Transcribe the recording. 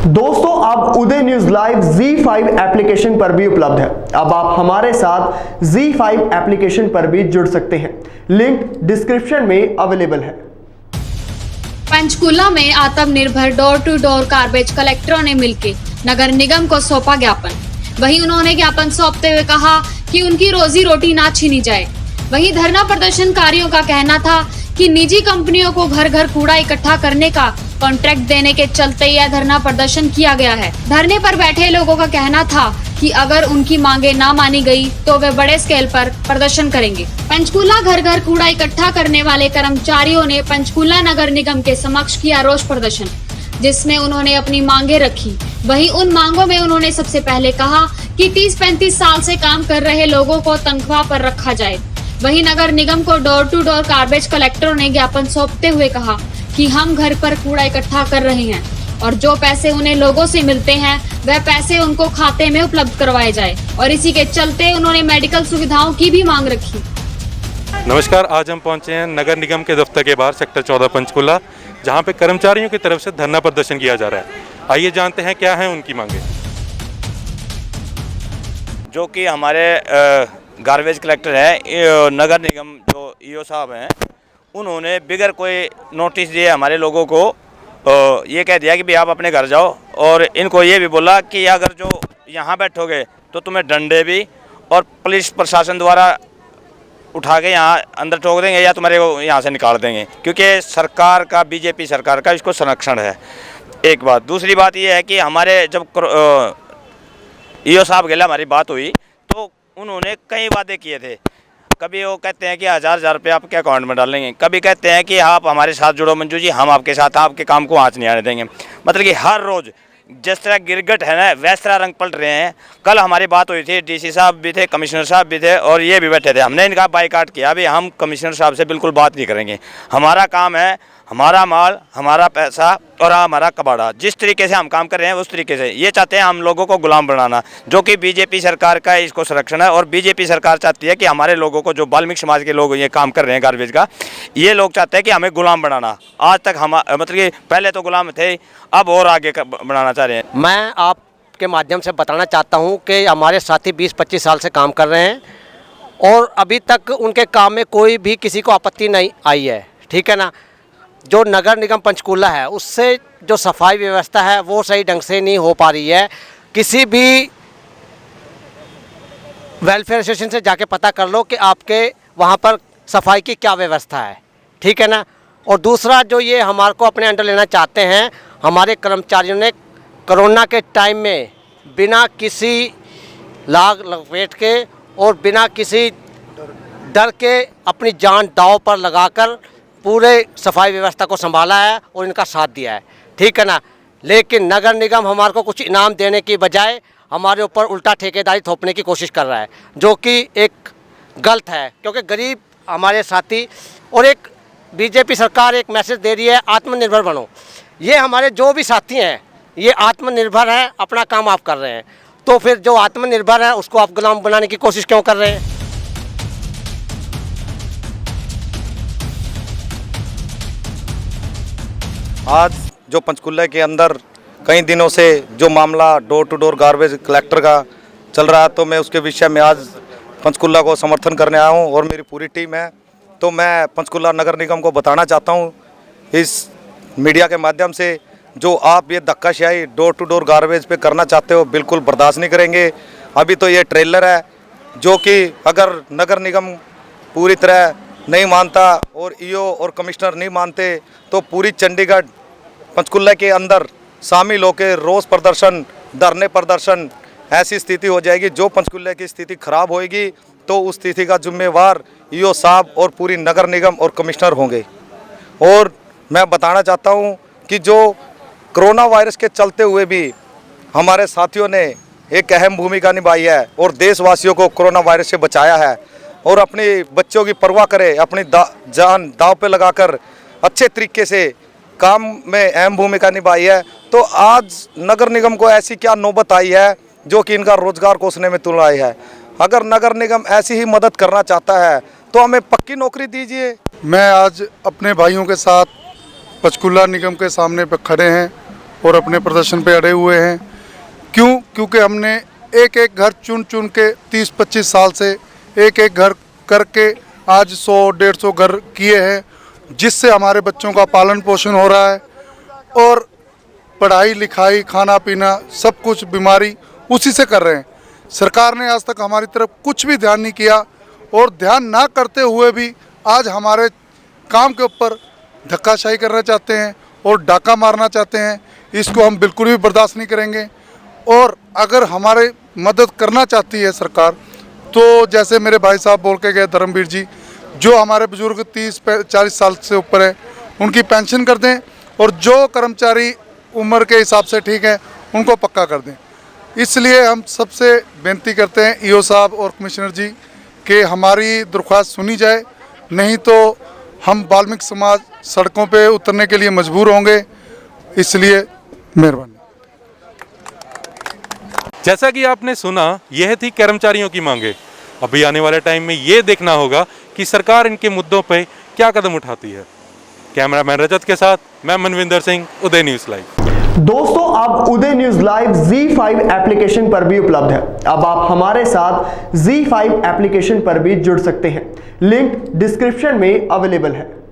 दोस्तों अब उदय news live Z5 application पर भी उपलब्ध है। अब आप हमारे साथ Z5 एप्लीकेशन पर भी जुड़ सकते हैं। लिंक डिस्क्रिप्शन में अवेलेबल है। पंचकूला में आत्मनिर्भर डोर टू डोर गार्बेज कलेक्टरों ने मिलकर नगर निगम को सौंपा ज्ञापन। वहीं उन्होंने ज्ञापन सौंपते हुए कहा कि उनकी रोजी रोटी ना छीनी जाए। वहीं धरना प्रदर्शनकारियों का कहना था कि निजी कंपनियों को घर घर कूड़ा इकट्ठा करने का कॉन्ट्रैक्ट देने के चलते यह धरना प्रदर्शन किया गया है। धरने पर बैठे लोगों का कहना था कि अगर उनकी मांगे ना मानी गई तो वे बड़े स्केल पर प्रदर्शन करेंगे। पंचकूला घर घर कूड़ा इकट्ठा करने वाले कर्मचारियों ने पंचकूला नगर निगम के समक्ष किया रोष प्रदर्शन, जिसमें उन्होंने अपनी मांगे रखी। वहीं उन मांगों में उन्होंने सबसे पहले कहा कि 30-35 साल से काम कर रहे लोगों को तनख्वाह पर रखा जाए। वहीं नगर निगम को डोर टू डोर गार्बेज कलेक्टरों ने ज्ञापन सौंपते हुए कहा कि हम घर पर कूड़ा इकट्ठा कर रहे हैं और जो पैसे उन्हें लोगों से मिलते हैं वह पैसे उनको खाते में उपलब्ध करवाए जाए। और इसी के चलते उन्होंने मेडिकल सुविधाओं की भी मांग रखी। नमस्कार, आज हम पहुंचे हैं नगर निगम के दफ्तर के बाहर सेक्टर 14 पंचकूला, जहां पे कर्मचारियों की तरफ से धरना प्रदर्शन किया जा रहा है। आइए जानते हैं क्या है उनकी मांगे। जो कि हमारे गार्बेज कलेक्टर है नगर निगम जो ईओ साहब हैं, उन्होंने बिगर कोई नोटिस दिए हमारे लोगों को ये कह दिया कि भाई आप अपने घर जाओ, और इनको ये भी बोला कि अगर जो यहाँ बैठोगे तो तुम्हें डंडे भी और पुलिस प्रशासन द्वारा उठा के यहाँ अंदर ठोक देंगे या तुम्हारे को यहाँ से निकाल देंगे, क्योंकि सरकार का, बीजेपी सरकार का इसको संरक्षण है। एक बात। दूसरी बात ये है कि हमारे जब ईओ साहब के लिए हमारी बात हुई तो उन्होंने कई वादे किए थे। कभी वो कहते हैं कि 1000 रुपये आपके अकाउंट में डालेंगे, कभी कहते हैं कि आप हमारे साथ जुड़ो मंजू जी, हम आपके साथ आपके काम को आँच नहीं आने देंगे। मतलब कि हर रोज़ जिस तरह गिरगिट है ना वैस तरह रंग पलट रहे हैं। कल हमारी बात हुई थी, डीसी साहब भी थे, कमिश्नर साहब भी थे और ये भी बैठे थे। हमने इनका बाइकाट किया, भी हम कमिश्नर साहब से बिल्कुल बात नहीं करेंगे। हमारा काम है, हमारा माल, हमारा पैसा और हमारा कबाड़ा। जिस तरीके से हम काम कर रहे हैं उस तरीके से ये चाहते हैं हम लोगों को गुलाम बनाना, जो कि बीजेपी सरकार का इसको संरक्षण है। और बीजेपी सरकार चाहती है कि हमारे लोगों को, जो वाल्मीकि समाज के लोग ये काम कर रहे हैं गार्बेज का, ये लोग चाहते हैं कि हमें गुलाम बनाना। आज तक हम मतलब कि पहले तो गुलाम थे, अब और आगे बनाना चाह रहे हैं। मैं आपके माध्यम से बताना चाहता हूं कि हमारे साथी 20-25 साल से काम कर रहे हैं और अभी तक उनके काम में कोई भी किसी को आपत्ति नहीं आई है, ठीक है ना। जो नगर निगम पंचकूला है उससे जो सफाई व्यवस्था है वो सही ढंग से नहीं हो पा रही है। किसी भी वेलफेयर एसोसिएशन से जाके पता कर लो कि आपके वहाँ पर सफाई की क्या व्यवस्था है, ठीक है ना। और दूसरा, जो ये हमारे को अपने अंडर लेना चाहते हैं, हमारे कर्मचारियों ने कोरोना के टाइम में बिना किसी लाग लपेट के और बिना किसी डर के अपनी जान दांव पर लगाकर पूरे सफाई व्यवस्था को संभाला है और इनका साथ दिया है, ठीक है ना। लेकिन नगर निगम हमारे को कुछ इनाम देने की बजाय हमारे ऊपर उल्टा ठेकेदारी थोपने की कोशिश कर रहा है, जो कि एक गलत है। क्योंकि गरीब हमारे साथी, और एक बीजेपी सरकार एक मैसेज दे रही है आत्मनिर्भर बनो। ये हमारे जो भी साथी हैं ये आत्मनिर्भर हैं, अपना काम आप कर रहे हैं, तो फिर जो आत्मनिर्भर है उसको आप गुलाम बनाने की कोशिश क्यों कर रहे हैं। आज जो पंचकूला के अंदर कई दिनों से जो मामला door to door garbage collector का चल रहा है, तो मैं उसके विषय में आज पंचकूला को समर्थन करने आया हूं और मेरी पूरी टीम है। तो मैं पंचकूला नगर निगम को बताना चाहता हूं इस मीडिया के माध्यम से, जो आप ये धक्काशाही डोर टू डोर गार्बेज पे करना चाहते हो बिल्कुल बर्दाश्त नहीं करेंगे। अभी तो ये ट्रेलर है, जो कि अगर नगर निगम पूरी तरह नहीं मानता और ईओ और कमिश्नर नहीं मानते तो पूरी चंडीगढ़ पंचकूला के अंदर शामिल होकर रोष प्रदर्शन, धरने प्रदर्शन, ऐसी स्थिति हो जाएगी। जो पंचकूला की स्थिति खराब होएगी तो उस स्थिति का जिम्मेवार ईओ साहब और पूरी नगर निगम और कमिश्नर होंगे। और मैं बताना चाहता हूं कि जो कोरोना वायरस के चलते हुए भी हमारे साथियों ने एक अहम भूमिका निभाई है और देशवासियों को कोरोना वायरस से बचाया है और अपने बच्चों की परवाह करे, अपनी जान दांव पे लगाकर अच्छे तरीके से काम में अहम भूमिका निभाई है। तो आज नगर निगम को ऐसी क्या नौबत आई है जो कि इनका रोजगार कोसने में तुल आई है। अगर नगर निगम ऐसी ही मदद करना चाहता है तो हमें पक्की नौकरी दीजिए। मैं आज अपने भाइयों के साथ पंचकूला निगम के सामने पे खड़े हैं और अपने प्रदर्शन पे अड़े हुए हैं। क्योंकि हमने एक एक घर चुन चुन के 30-25 साल से एक एक घर करके आज 100-150 घर किए हैं, जिससे हमारे बच्चों का पालन पोषण हो रहा है और पढ़ाई लिखाई खाना पीना सब कुछ बीमारी उसी से कर रहे हैं। सरकार ने आज तक हमारी तरफ कुछ भी ध्यान नहीं किया और ध्यान ना करते हुए भी आज हमारे काम के ऊपर धक्काशाही करना चाहते हैं और डाका मारना चाहते हैं। इसको हम बिल्कुल भी बर्दाश्त नहीं करेंगे। और अगर हमारे मदद करना चाहती है सरकार, तो जैसे मेरे भाई साहब बोल के गए धर्मवीर जी, जो हमारे बुजुर्ग 30-40 साल से ऊपर है उनकी पेंशन कर दें और जो कर्मचारी उम्र के हिसाब से ठीक है उनको पक्का कर दें। इसलिए हम सबसे बेनती करते हैं ईओ साहब और कमिश्नर जी कि हमारी दरख्वास्त सुनी जाए, नहीं तो हम वाल्मीकि समाज सड़कों पे उतरने के लिए मजबूर होंगे। इसलिए मेहरबानी। जैसा कि आपने सुना, यह थी कर्मचारियों की मांगे। अभी आने वाले टाइम में ये देखना होगा कि सरकार इनके मुद्दों पे क्या कदम उठाती है। कैमरामैन रजत के साथ मैं मनविंदर सिंह, उदय न्यूज़ लाइव। दोस्तों, अब उदय न्यूज़ लाइव Z5 एप्लीकेशन पर भी उपलब्ध है। अब आप हमारे साथ Z5 एप्लीकेशन पर भी जुड़ सकते हैं। लिंक डिस्क्रिप्शन में अवेलेबल है।